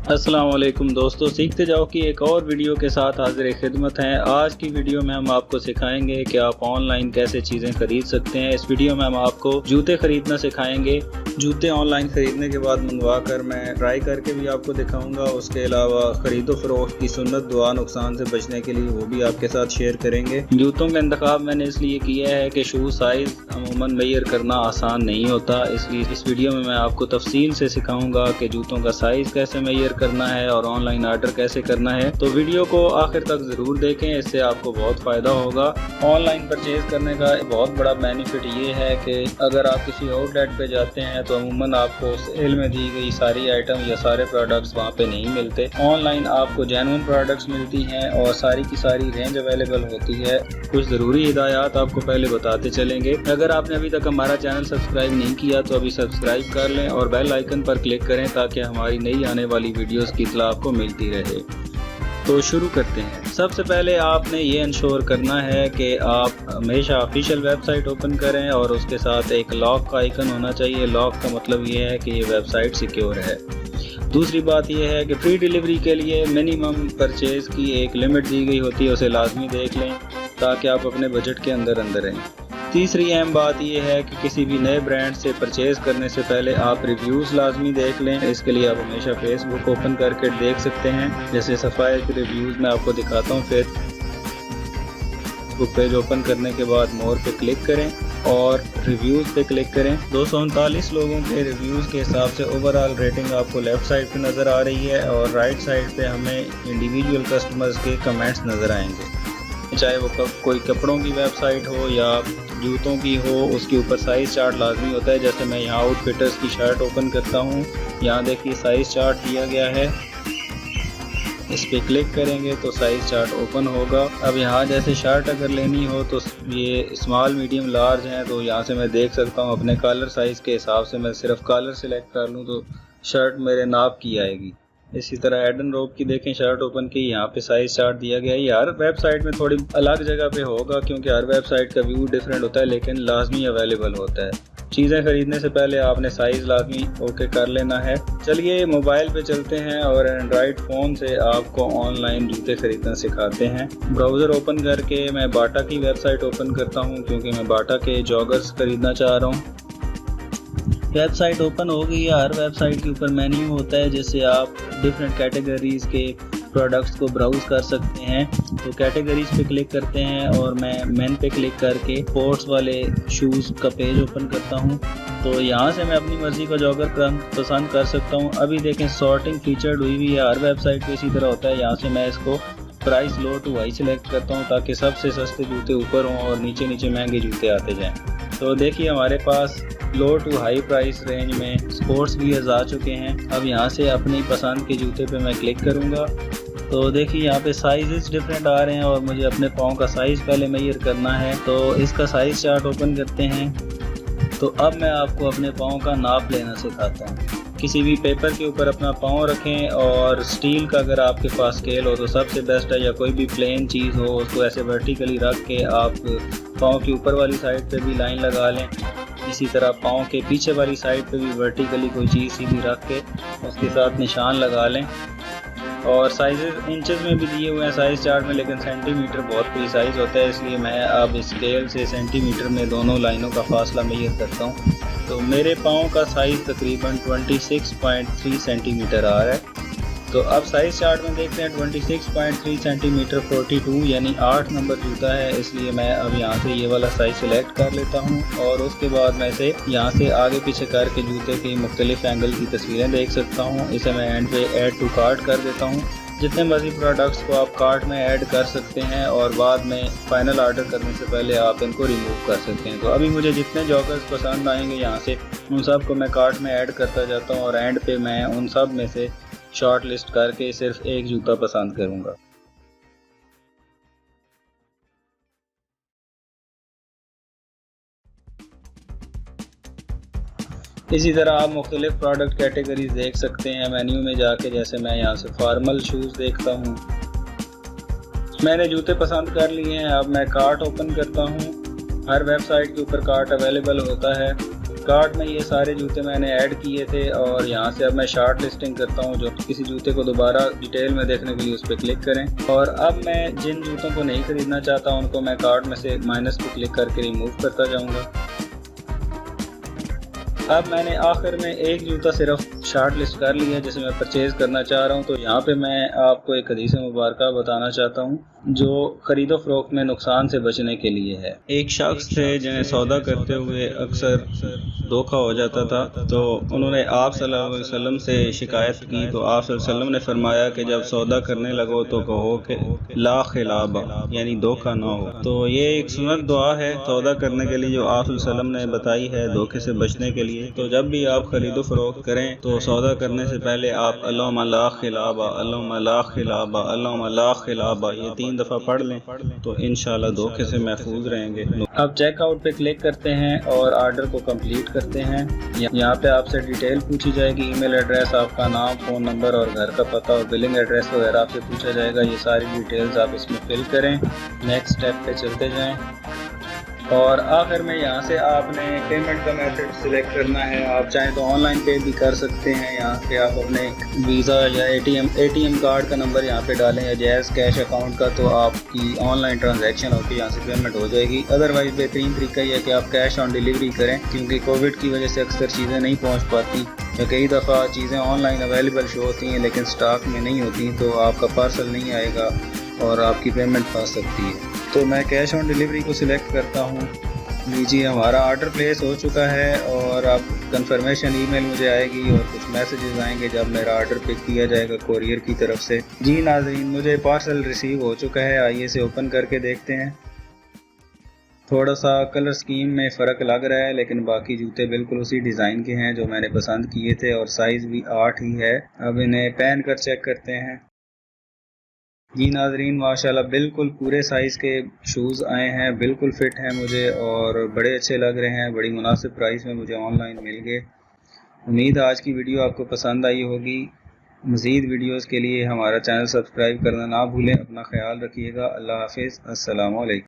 अस्सलाम वालेकुम दोस्तों, सीखते जाओ की एक और वीडियो के साथ हाजिर खिदमत हैं। आज की वीडियो में हम आपको सिखाएंगे कि आप ऑनलाइन कैसे चीज़ें खरीद सकते हैं। इस वीडियो में हम आपको जूते खरीदना सिखाएंगे। जूते ऑनलाइन खरीदने के बाद मंगवा कर मैं ट्राई करके भी आपको दिखाऊंगा। उसके अलावा खरीदो फरोख्त की सुन्नत दुआ नुकसान से बचने के लिए वो भी आपके साथ शेयर करेंगे। जूतों का इंतखाब मैंने इसलिए किया है कि शू साइज़ अमूमन मेजर करना आसान नहीं होता, इसलिए इस वीडियो में मैं आपको तफसील से सिखाऊंगा कि जूतों का साइज़ कैसे मेजर करना है और ऑनलाइन ऑर्डर कैसे करना है। तो वीडियो को आखिर तक ज़रूर देखें, इससे आपको बहुत फ़ायदा होगा। ऑनलाइन परचेज़ करने का बहुत बड़ा बेनिफिट ये है कि अगर आप किसी आउटलेट पे जाते हैं तो अमूमन आपको सेल में दी गई सारी आइटम या सारे प्रोडक्ट्स वहाँ पे नहीं मिलते। ऑनलाइन आपको जेन्युइन प्रोडक्ट्स मिलती हैं और सारी की सारी रेंज अवेलेबल होती है। कुछ ज़रूरी हिदायत आपको पहले बताते चलेंगे। अगर आपने अभी तक हमारा चैनल सब्सक्राइब नहीं किया तो अभी सब्सक्राइब कर लें और बेल आइकन पर क्लिक करें ताकि हमारी नई आने वाली वीडियोस की इत्तला आपको मिलती रहे। तो शुरू करते हैं। सबसे पहले आपने ये इंश्योर करना है कि आप हमेशा ऑफिशियल वेबसाइट ओपन करें और उसके साथ एक लॉक का आइकन होना चाहिए। लॉक का मतलब ये है कि ये वेबसाइट सिक्योर है। दूसरी बात यह है कि फ्री डिलीवरी के लिए मिनिमम परचेज़ की एक लिमिट दी गई होती है, उसे लाजमी देख लें ताकि आप अपने बजट के अंदर रहें। तीसरी अहम बात यह है कि किसी भी नए ब्रांड से परचेज़ करने से पहले आप रिव्यूज़ लाजमी देख लें। इसके लिए आप हमेशा फेसबुक ओपन करके देख सकते हैं। जैसे सफ़ाई के रिव्यूज़ मैं आपको दिखाता हूँ। फिर फेसबुक पेज ओपन करने के बाद मोर पे क्लिक करें और रिव्यूज़ पे क्लिक करें। 239 लोगों के रिव्यूज़ के हिसाब से ओवरऑल रेटिंग आपको लेफ़्ट साइड पे नज़र आ रही है और राइट साइड पे हमें इंडिविजुअल कस्टमर्स के कमेंट्स नज़र आएंगे। चाहे वो कोई कपड़ों की वेबसाइट हो या जूतों की हो, उसके ऊपर साइज़ चार्ट लाजमी होता है। जैसे मैं यहाँ आउटफिटर्स की शर्ट ओपन करता हूँ, यहाँ देखिए साइज़ चार्ट दिया गया है। इस पर क्लिक करेंगे तो साइज़ चार्ट ओपन होगा। अब यहाँ जैसे शर्ट अगर लेनी हो तो ये स्मॉल मीडियम लार्ज हैं, तो यहाँ से मैं देख सकता हूँ अपने कॉलर साइज़ के हिसाब से। मैं सिर्फ कॉलर सेलेक्ट कर लूँ तो शर्ट मेरे नाप की आएगी। इसी तरह एडन रोब की देखें शर्ट ओपन की, यहाँ पे साइज़ चार्ट दिया गया है। हर वेबसाइट में थोड़ी अलग जगह पे होगा क्योंकि हर वेबसाइट का व्यू डिफरेंट होता है, लेकिन लाजमी अवेलेबल होता है। चीज़ें खरीदने से पहले आपने साइज़ लाजमी ओके कर लेना है। चलिए मोबाइल पे चलते हैं और एंड्रॉयड फ़ोन से आपको ऑनलाइन जूते खरीदना सिखाते हैं। ब्राउज़र ओपन करके मैं बाटा की वेबसाइट ओपन करता हूँ क्योंकि मैं बाटा के जॉगर्स खरीदना चाह रहा हूँ। वेबसाइट ओपन हो गई है। हर वेबसाइट के ऊपर मेन्यू होता है जिससे आप डिफरेंट कैटेगरीज़ के प्रोडक्ट्स को ब्राउज़ कर सकते हैं। तो कैटेगरीज़ पे क्लिक करते हैं और मैं मेन पे क्लिक करके स्पोर्ट्स वाले शूज़ का पेज ओपन करता हूँ। तो यहाँ से मैं अपनी मर्ज़ी का जॉगर पसंद कर सकता हूँ। अभी देखें सॉर्टिंग फीचर्ड हुई हुई है, हर वेबसाइट पे इसी तरह होता है। यहाँ से मैं इसको price low to high select करता हूँ ताकि सबसे सस्ते जूते ऊपर हों और नीचे नीचे महंगे जूते आते जाएँ। तो देखिए हमारे पास लो टू हाई प्राइस रेंज में स्पोर्ट्स गियर्स आ चुके हैं। अब यहाँ से अपनी पसंद के जूते पे मैं क्लिक करूँगा तो देखिए यहाँ पे साइज़ डिफरेंट आ रहे हैं और मुझे अपने पाँव का साइज़ पहले मेजर करना है। तो इसका साइज़ चार्ट ओपन करते हैं। तो अब मैं आपको अपने पाँव का नाप लेना सिखाता हूँ। किसी भी पेपर के ऊपर अपना पाँव रखें और स्टील का अगर आपके पास स्केल हो तो सबसे बेस्ट है, या कोई भी प्लेन चीज़ हो उसको ऐसे वर्टिकली रख के आप पाँव की ऊपर वाली साइड पे भी लाइन लगा लें। इसी तरह पाँव के पीछे वाली साइड पे भी वर्टिकली कोई चीज़ सीधी रख के उसके साथ निशान लगा लें। और साइज़ इंचेस में भी दिए हुए हैं साइज़ चार्ट में, लेकिन सेंटीमीटर बहुत प्रिसाइज होता है, इसलिए मैं अब स्केल से सेंटीमीटर में दोनों लाइनों का फासला मेजर करता हूँ। तो मेरे पाँव का साइज़ तकरीबन 26.3 सेंटीमीटर आ रहा है। तो अब साइज़ चार्ट में देखते हैं 26.3 सेंटीमीटर 42 यानी 8 नंबर जूता है, इसलिए मैं अब यहाँ से ये वाला साइज़ सिलेक्ट कर लेता हूँ और उसके बाद मैं से यहाँ से आगे पीछे करके जूते की मुख्तलिफ एंगल की तस्वीरें देख सकता हूँ। इसे मैं एंड पे ऐड टू कार्ट कर देता हूँ। जितने मर्जी प्रोडक्ट्स को आप कार्ट में ऐड कर सकते हैं और बाद में फ़ाइनल ऑर्डर करने से पहले आप इनको रिमूव कर सकते हैं। तो अभी मुझे जितने जॉगर्स पसंद आएंगे यहाँ से उन सब को मैं कार्ट में ऐड करता जाता हूँ और एंड पे मैं उन सब में से शॉर्ट लिस्ट करके सिर्फ एक जूता पसंद करूँगा। इसी तरह आप मुख्तलिफ प्रोडक्ट कैटेगरीज देख सकते हैं मेन्यू में जाके। जैसे मैं यहाँ से फार्मल शूज़ देखता हूँ, मैंने जूते पसंद कर लिए हैं। अब मैं कार्ट ओपन करता हूँ। हर वेबसाइट के ऊपर कार्ट अवेलेबल होता है। कार्ट में ये सारे जूते मैंने ऐड किए थे और यहाँ से अब मैं शार्ट लिस्टिंग करता हूँ। जो किसी जूते को दोबारा डिटेल में देखने के लिए उस पर क्लिक करें। और अब मैं जिन जूतों को नहीं खरीदना चाहता उनको मैं कार्ट में से माइनस पे क्लिक करके रिमूव करता जाऊँगा। अब मैंने आखिर में एक जूता सिर्फ शार्ट लिस्ट कर लिया जिसे मैं परचेज़ करना चाह रहा हूँ। तो यहाँ पे मैं आपको एक हदीस मुबारक बताना चाहता हूँ जो खरीदो फरोख्त में नुकसान से बचने के लिए है। एक शख्स थे जिन्हें सौदा करते हुए अक्सर धोखा हो जाता था, तो उन्होंने आप सल्लल्लाहु अलैहि वसल्लम से शिकायत की। तो आप सल्लल्लाहु अलैहि वसल्लम ने फरमाया कि जब सौदा करने लगो तो कहो कि ला खिलाबा, यानी धोखा ना हो। तो ये एक सुन्नत दुआ है सौदा करने के लिए जो आप सल्लल्लाहु अलैहि वसल्लम ने बताई है धोखे से बचने के लिए। तो जब भी आप खरीदो फरोख्त करें तो सौदा करने से पहले आप अल्लाहुम्मा ला खिलाबा, अल्लाहुम्मा ला खिलाबा, अल्लाहुम्मा ला खिलाबा ये 3 दफ़ा पढ़ लें तो इंशाल्लाह धोखे से महफूज रहेंगे। अब चेकआउट पे क्लिक करते हैं और ऑर्डर को कंप्लीट करते हैं। यहाँ पे आपसे डिटेल पूछी जाएगी, ईमेल एड्रेस, आपका नाम, फ़ोन नंबर और घर का पता और बिलिंग एड्रेस वगैरह आपसे पूछा जाएगा। ये सारी डिटेल्स आप इसमें फिल करें। नेक्स्ट स्टेप पे चलते जाएं और आखिर में यहाँ से आपने पेमेंट का मेथड सिलेक्ट करना है। आप चाहें तो ऑनलाइन पे भी कर सकते हैं। यहाँ पे आप अपने वीज़ा या एटीएम कार्ड का नंबर यहाँ पे डालें या जैज़ कैश अकाउंट का, तो आपकी ऑनलाइन ट्रांजैक्शन होकर यहाँ से पेमेंट हो जाएगी। अदरवाइज़ बेहतरीन तरीका यह है कि आप कैश ऑन डिलीवरी करें, क्योंकि कोविड की वजह से अक्सर चीज़ें नहीं पहुँच पाती या कई दफ़ा चीज़ें ऑनलाइन अवेलेबल शो होती हैं लेकिन स्टॉक में नहीं होती, तो आपका पार्सल नहीं आएगा और आपकी पेमेंट फंस सकती है। तो मैं कैश ऑन डिलीवरी को सिलेक्ट करता हूँ। लीजिए हमारा ऑर्डर प्लेस हो चुका है और अब कंफर्मेशन ईमेल मुझे आएगी और कुछ मैसेजेस आएंगे जब मेरा ऑर्डर पिक किया जाएगा कोरियर की तरफ से। जी नाज़रीन, मुझे पार्सल रिसीव हो चुका है। आइए इसे ओपन करके देखते हैं। थोड़ा सा कलर स्कीम में फ़र्क लग रहा है लेकिन बाकी जूते बिल्कुल उसी डिज़ाइन के हैं जो मैंने पसंद किए थे और साइज़ भी 8 ही है। अब इन्हें पहन कर चेक करते हैं। जी नाज़रीन, माशाल्लाह बिल्कुल पूरे साइज़ के शूज़ आए हैं, बिल्कुल फ़िट हैं मुझे और बड़े अच्छे लग रहे हैं। बड़ी मुनासिब प्राइस में मुझे ऑनलाइन मिल गए। उम्मीद आज की वीडियो आपको पसंद आई होगी। मज़ीद वीडियोज़ के लिए हमारा चैनल सब्सक्राइब करना ना भूलें। अपना ख्याल रखिएगा। अल्लाह हाफ़िज़। अस्सलामु अलैकुम।